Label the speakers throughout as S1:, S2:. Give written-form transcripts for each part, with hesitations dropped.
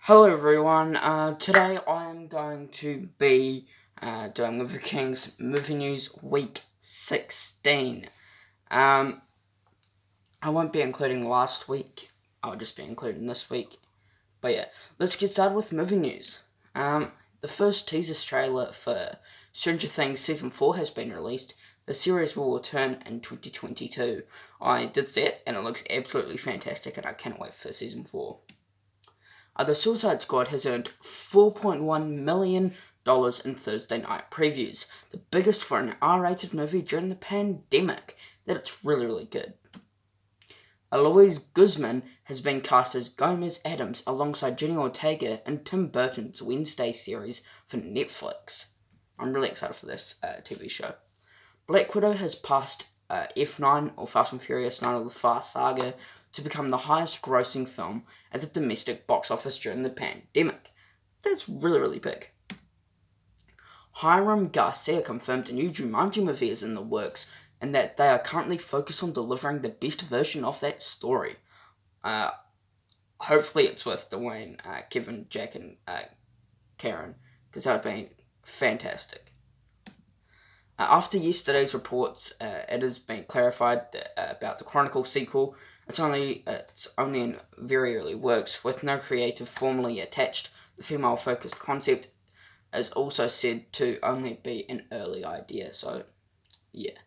S1: Hello everyone, today I am going to be doing Movie King's Movie News Week 16. I won't be including last week, I'll just be including this week. But yeah, let's get started with movie news. The first Teasers trailer for Stranger Things Season 4 has been released. The series will return in 2022. I did see it and it looks absolutely fantastic and I can't wait for Season 4. The Suicide Squad has earned $4.1 million in Thursday night previews, the biggest for an R-rated movie during the pandemic. It's really good. Louise Guzman has been cast as Gomez Adams alongside Jenny Ortega in Tim Burton's Wednesday series for Netflix. I'm really excited for this TV show. Black Widow has passed F9, or Fast and Furious 9 of the Fast Saga, to become the highest grossing film at the domestic box office during the pandemic. That's really big. Hiram Garcia confirmed a new Jumanji movie is in the works and that they are currently focused on delivering the best version of that story. Hopefully it's with Dwayne, Kevin, Jack and Karen, because that would be fantastic. After yesterday's reports, it has been clarified about the Chronicle sequel. It's only in very early works, with no creative formally attached. The female-focused concept is also said to only be an early idea, so yeah.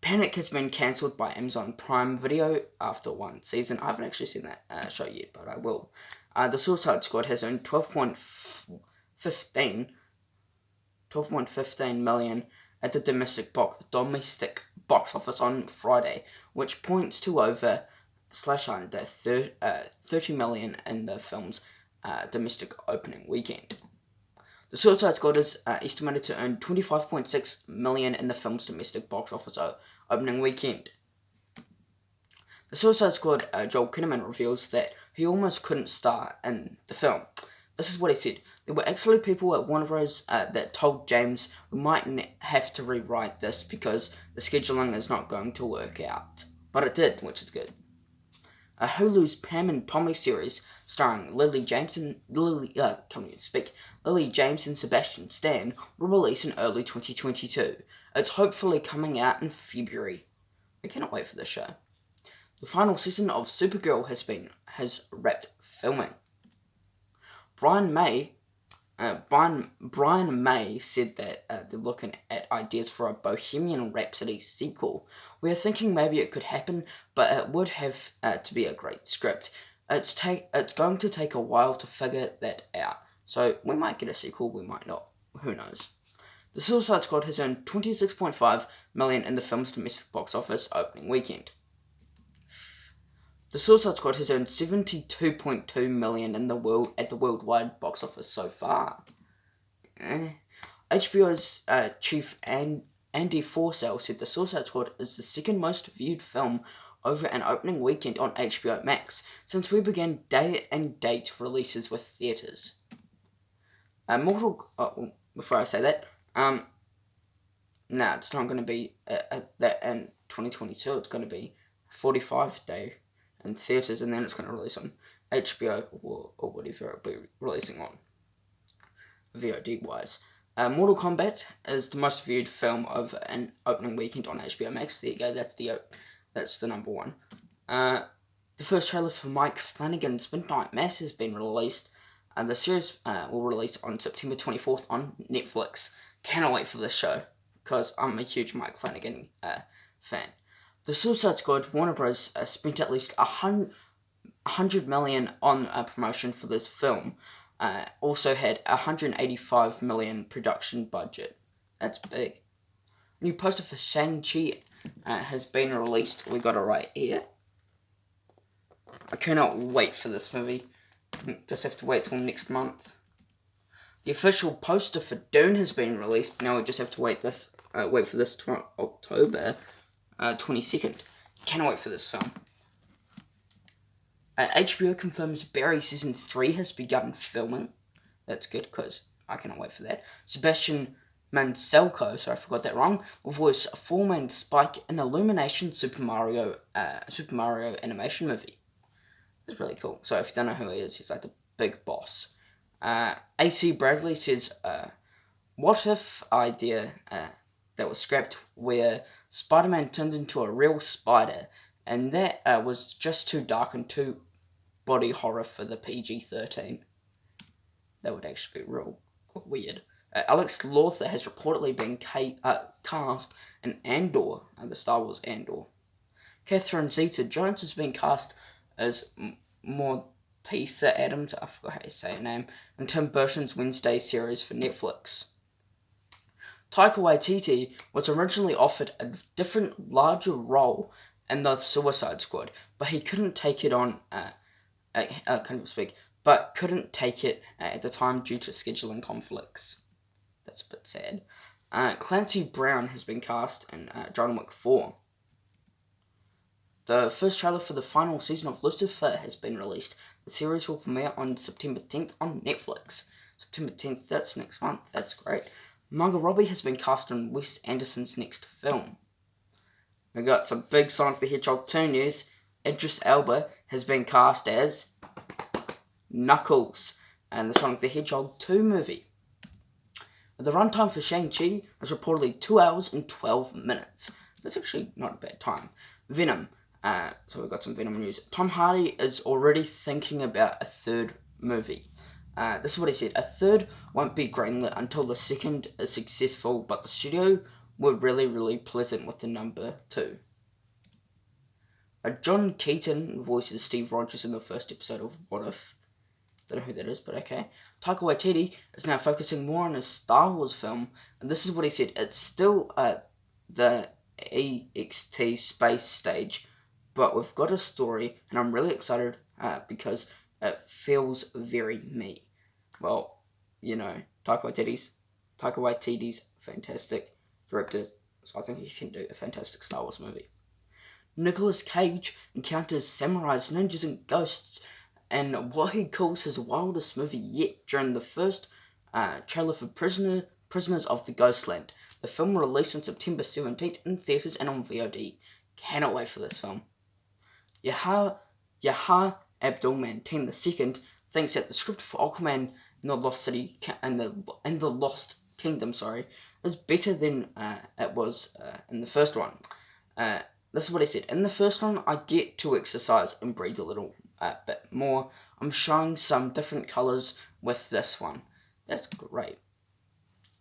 S1: Panic has been cancelled by Amazon Prime Video after one season. I haven't actually seen that show yet, but I will. The Suicide Squad has earned $12.15 million at the domestic box office on Friday, which points to over under $30 million in the film's domestic opening weekend. The Suicide Squad is estimated to earn $25.6 million in the film's domestic box office opening weekend. The Suicide Squad, Joel Kinnaman reveals that he almost couldn't star in the film. This is what he said. There were actually people at Warner Bros. That told James we might have to rewrite this because the scheduling is not going to work out. But it did, which is good. Hulu's Pam and Tommy series, starring Lily James and Sebastian Stan, will release in early 2022. It's hopefully coming out in February. I cannot wait for this show. The final season of Supergirl has wrapped filming. Brian May said that they're looking at ideas for a Bohemian Rhapsody sequel. We are thinking maybe it could happen, but it would have to be a great script. It's going to take a while to figure that out. So we might get a sequel, we might not. Who knows? The Suicide Squad has earned $26.5 million in the film's domestic box office opening weekend. The Suicide Squad has earned $72.2 million at the worldwide box office so far. HBO's chief Andy Forssell said The Suicide Squad is the second most viewed film over an opening weekend on HBO Max since we began day and date releases with theatres. Before I say that, it's not going to be that in 2022. It's going to be 45 day in theatres, and then it's going to release on HBO or whatever it'll be releasing on VOD wise. Mortal Kombat is the most viewed film of an opening weekend on HBO Max. There you go. That's the number one. The first trailer for Mike Flanagan's Midnight Mass has been released. The series will release on September 24th on Netflix. Cannot wait for this show because I'm a huge Mike Flanagan fan. The Suicide Squad, Warner Bros. Spent at least $100 million on promotion for this film. Also had $185 million production budget. That's big. New poster for Shang-Chi has been released. We got it right here. I cannot wait for this movie. Just have to wait till next month. The official poster for Dune has been released. Now we just have to wait for this to October 22nd. Cannot wait for this film. HBO confirms Barry Season 3 has begun filming. That's good, because I cannot wait for that. Sebastian Maniscalco, sorry I forgot that wrong, will voice a four-man Spike in Illumination Super Mario animation movie. It's really cool. So if you don't know who he is, he's like the big boss. AC Bradley says, what if idea that was scrapped where Spider-Man turns into a real spider, and that was just too dark and too body horror for the PG-13. That would actually be real weird. Alex Lawther has reportedly been cast in Andor, the Star Wars Andor. Catherine Zeta-Jones has been cast as Morticia Adams, I forgot how you say her name, in Tim Burton's Wednesday series for Netflix. Taika Waititi was originally offered a different, larger role in the Suicide Squad, but he couldn't take it on, but couldn't take it at the time due to scheduling conflicts. That's a bit sad. Clancy Brown has been cast in John Wick 4. The first trailer for the final season of Lucifer has been released. The series will premiere on September 10th on Netflix. September 10th, that's next month. That's great. Margot Robbie has been cast in Wes Anderson's next film. We got some big Sonic the Hedgehog 2 news. Idris Elba has been cast as Knuckles in the Sonic the Hedgehog 2 movie. The runtime for Shang-Chi is reportedly 2 hours and 12 minutes. That's actually not a bad time. Venom. So we've got some Venom news. Tom Hardy is already thinking about a third movie. This is what he said. A third won't be greenlit until the second is successful, but the studio were really pleasant with the number 2. John Keaton voices Steve Rogers in the first episode of What If. Don't know who that is, but okay. Taika Waititi is now focusing more on his Star Wars film, and this is what he said. It's still the EXT space stage, but we've got a story, and I'm really excited because it feels very me. Well, you know, Taika Waititi's fantastic director, so I think he can do a fantastic Star Wars movie. Nicolas Cage encounters samurais, ninjas, and ghosts in what he calls his wildest movie yet during the first trailer for Prisoners of the Ghostland. The film will release on September 17th in theatres and on VOD. Cannot wait for this film. Yahya Abdul-Mateen II thinks that the script for Aquaman and the Lost City and the Lost Kingdom, is better than it was in the first one. This is what he said. In the first one, I get to exercise and breathe a little bit more. I'm showing some different colours with this one. That's great.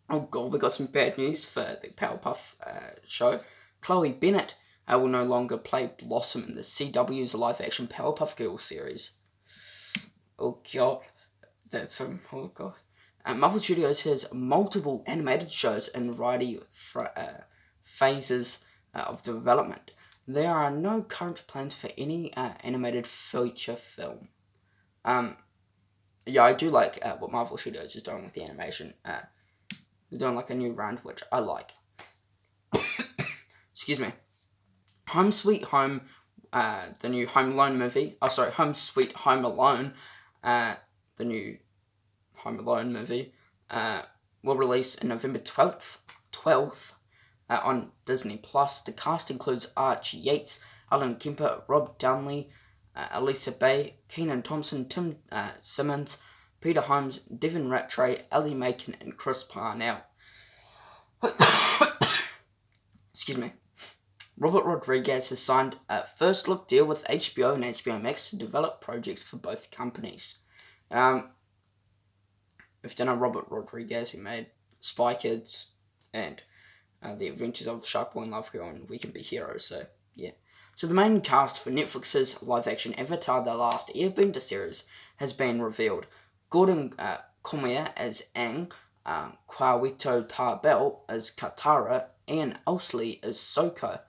S1: Oh god, we got some bad news for the Powerpuff show. Chloe Bennett will no longer play Blossom in the CW's live-action Powerpuff Girls series. Oh god, that's oh god. Marvel Studios has multiple animated shows in a variety phases of development. There are no current plans for any animated feature film. Yeah, I do like what Marvel Studios is doing with the animation. They're doing like a new round, which I like. Excuse me. Home Sweet Home, the new Home Alone movie. Home Sweet Home Alone, the new Home Alone movie, will release on November 12th on Disney+. The cast includes Arch Yates, Alan Kemper, Rob Downey, Elisa Bay, Kenan Thompson, Tim Simmons, Peter Holmes, Devin Rattray, Ellie Macon, and Chris Parnell. Excuse me. Robert Rodriguez has signed a first-look deal with HBO and HBO Max to develop projects for both companies. If you don't know Robert Rodriguez, who made Spy Kids and The Adventures of Shark Boy and Love Girl and We Can Be Heroes, so yeah. So the main cast for Netflix's live-action Avatar The Last Airbender series has been revealed. Gordon Cormier as Aang, Kwawito Tarbell as Katara, Ian Owsley as Sokka,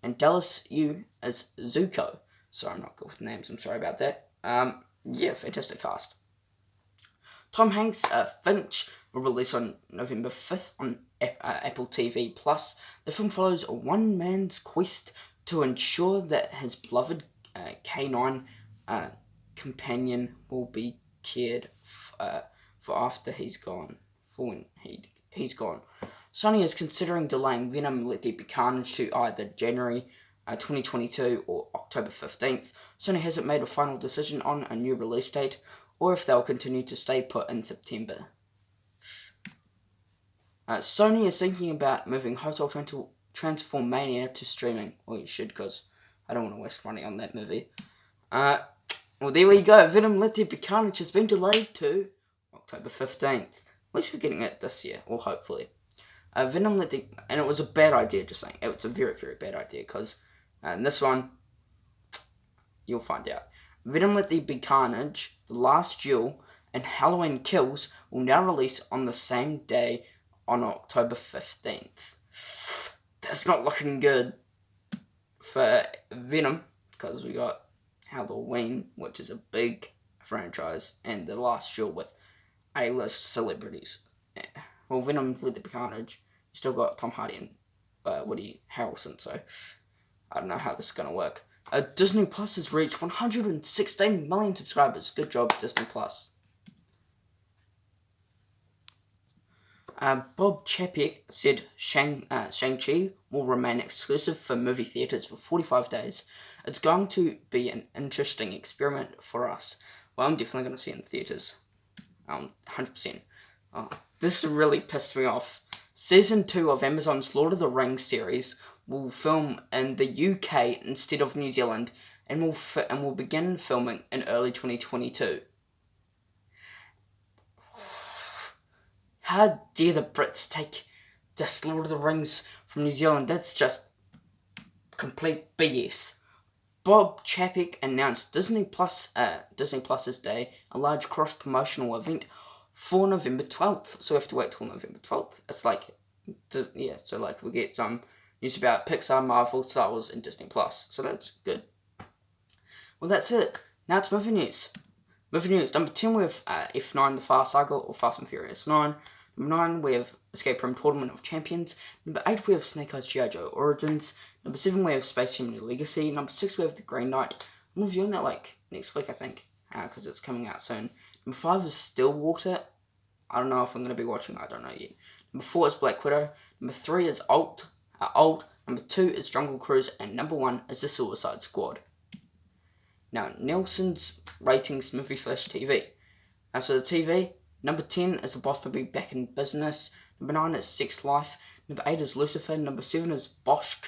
S1: and Dallas Yu as Zuko. Sorry, I'm not good with names, I'm sorry about that. Yeah, fantastic cast. Tom Hanks' Finch will release on November 5th on Apple TV+. The film follows one man's quest to ensure that his beloved canine companion will be cared for after he's gone. For when he's gone. Sony is considering delaying Venom Let There Be Carnage to either January 2022 or October 15th. Sony hasn't made a final decision on a new release date or if they'll continue to stay put in September. Sony is thinking about moving Hotel Transformania to streaming. Well, you should, because I don't want to waste money on that movie. Well, there we go. Venom Let There Be Carnage has been delayed to October 15th. At least we're getting it this year, or hopefully. Venom Let There... And it was a bad idea, just saying. It was a very, very bad idea, because in this one, you'll find out. Venom Let There Be Carnage, The Last Duel, and Halloween Kills will now release on the same day on October 15th. That's not looking good for Venom, because we got Halloween, which is a big franchise, and The Last Duel with A-list celebrities. Well, Venom Let There Be Carnage, you still got Tom Hardy and Woody Harrelson, so I don't know how this is going to work. Disney Plus has reached 116 million subscribers. Good job, Disney Plus. Bob Chapek said Shang-Chi will remain exclusive for movie theatres for 45 days. It's going to be an interesting experiment for us. Well, I'm definitely going to see it in theatres. 100%. This really pissed me off. Season 2 of Amazon's Lord of the Rings series will film in the UK instead of New Zealand, and will begin filming in early 2022. How dare the Brits take this Lord of the Rings from New Zealand? That's just complete BS. Bob Chapek announced Disney Plus's Day, a large cross-promotional event for November 12th. So we have to wait till November 12th. It's like, yeah, so like we get some news about Pixar, Marvel, Star Wars, and Disney Plus. So that's good. Well, that's it. Now it's movie news. Movie news. Number 10, we have F9, The Fast Saga, or Fast and Furious 9. Number 9, we have Escape Room Tournament of Champions. Number 8, we have Snake Eyes G.I. Joe Origins. Number 7, we have Space Jam New Legacy. Number 6, we have The Green Knight. I'm reviewing that like next week, I think, because it's coming out soon. Number 5 is Stillwater. I don't know if I'm going to be watching, I don't know yet. Number 4 is Black Widow. Number 3 is Old. Number 2 is Jungle Cruise. And number 1 is The Suicide Squad. Now, Nielsen's ratings movie/TV. So the TV, number 10 is The Boss Baby Back in Business. Number 9 is Sex Life. Number 8 is Lucifer. Number 7 is Bosch.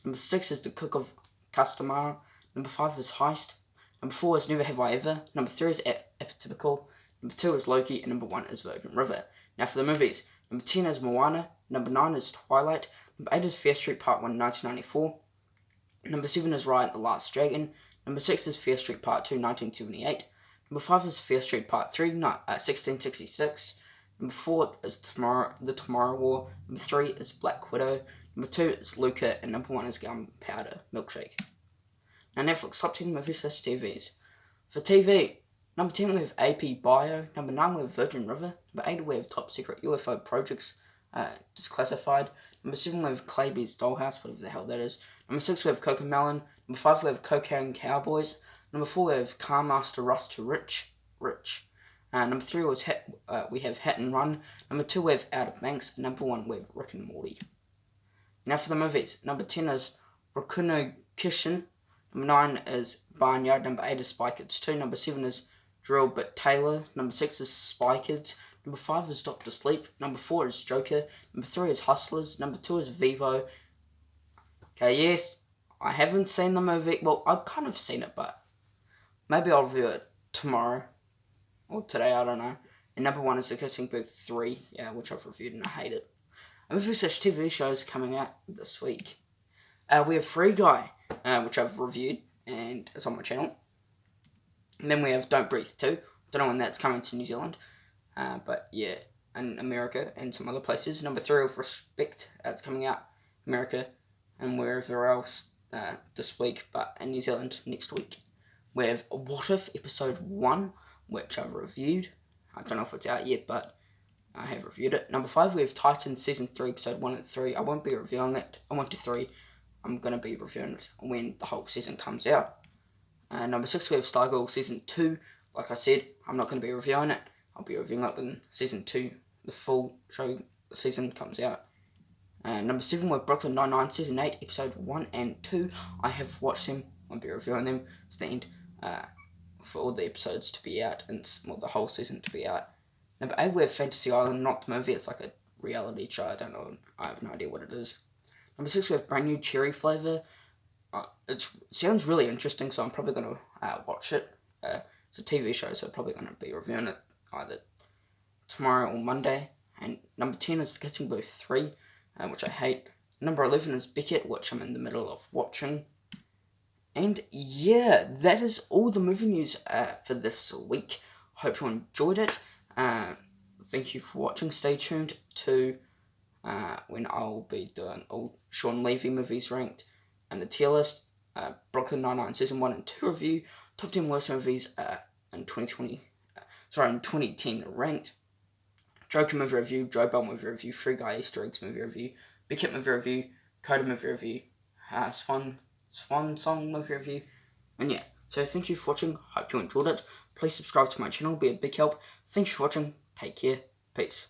S1: Number 6 is The Cook of Castamar. Number 5 is Heist. Number 4 is Never Have I Ever. Number 3 is Atypical. Number 2 is Loki. And number 1 is Virgin River. Now for the movies, number 10 is Moana. Number 9 is Twilight. Number 8 is Fear Street Part 1, 1994. Number 7 is Raya the Last Dragon. Number 6 is Fear Street Part 2, 1978. Number 5 is Fear Street Part 3, 1666. Number 4 is The Tomorrow War. Number 3 is Black Widow. Number 2 is Luca. And number 1 is Gunpowder Milkshake. Now Netflix top 10 movies/TVs. For TV, number 10 we have AP Bio. Number 9 we have Virgin River. Number 8 we have Top Secret UFO Projects Disclassified. Number 7 we have Claybear's Dollhouse, whatever the hell that is. Number 6 we have Cocomelon. Number 5 we have Cocaine Cowboys. Number 4 we have Car Master Rust to Rich. Number 3 we have Hit and Run. Number 2 we have Outer Banks. And number 1 we have Rick and Morty. Now for the movies. Number 10 is Rakuno Kishin. Number 9 is Barnyard. Number 8 is Spy Kids 2. Number 7 is Drill Bit Taylor. Number 6 is Spy Kids. Number 5 is Doctor Sleep. Number 4 is Joker. Number 3 is Hustlers. Number 2 is Vivo. Okay, yes, I haven't seen the movie. Well, I've kind of seen it, but maybe I'll review it tomorrow. Or today, I don't know. And number 1 is The Kissing Booth 3, which I've reviewed and I hate it. A movie/TV shows coming out this week. We have Free Guy, which I've reviewed, and it's on my channel. And then we have Don't Breathe 2. Don't know when that's coming to New Zealand. But yeah, in America and some other places. Number 3 of Respect, it's coming out America and wherever else this week, but in New Zealand next week. We have What If Episode 1, which I've reviewed. I don't know if it's out yet, but I have reviewed it. Number 5, we have Titan Season 3, Episode 1 and 3. I won't be reviewing it. 1 to 3. I'm going to be reviewing it when the whole season comes out. Number 6, we have Stargirl Season 2. Like I said, I'm not going to be reviewing it. I'll be reviewing it when Season 2, the full show season, comes out. Number 7, we have Brooklyn Nine-Nine Season 8, Episode 1 and 2. I have watched them. I'll be reviewing them to the end. for all the episodes to be out and the whole season to be out. Number 8, we have Fantasy Island, not the movie. It's like a reality show. I don't know. I have no idea what it is. Number 6, we have brand new cherry flavor. It sounds really interesting, so I'm probably going to watch it. It's a TV show, so I'm probably going to be reviewing it either tomorrow or Monday. And number 10 is The Kissing Booth 3, which I hate. Number 11 is Beckett, which I'm in the middle of watching. And yeah, that is all the movie news for this week. Hope you enjoyed it. Thank you for watching. Stay tuned to when I'll be doing all Sean Levy movies ranked and the tier list. Brooklyn Nine-Nine Season 1 and 2 review. Top 10 worst movies in 2010 ranked. Joker movie review. Joe Bell movie review. Free Guy Easter Eggs movie review. Big Hit movie review. Coda movie review. Swan Song movie review. And yeah, so thank you for watching. Hope you enjoyed it. Please subscribe to my channel, be a big help. Thank you for watching. Take care. Peace.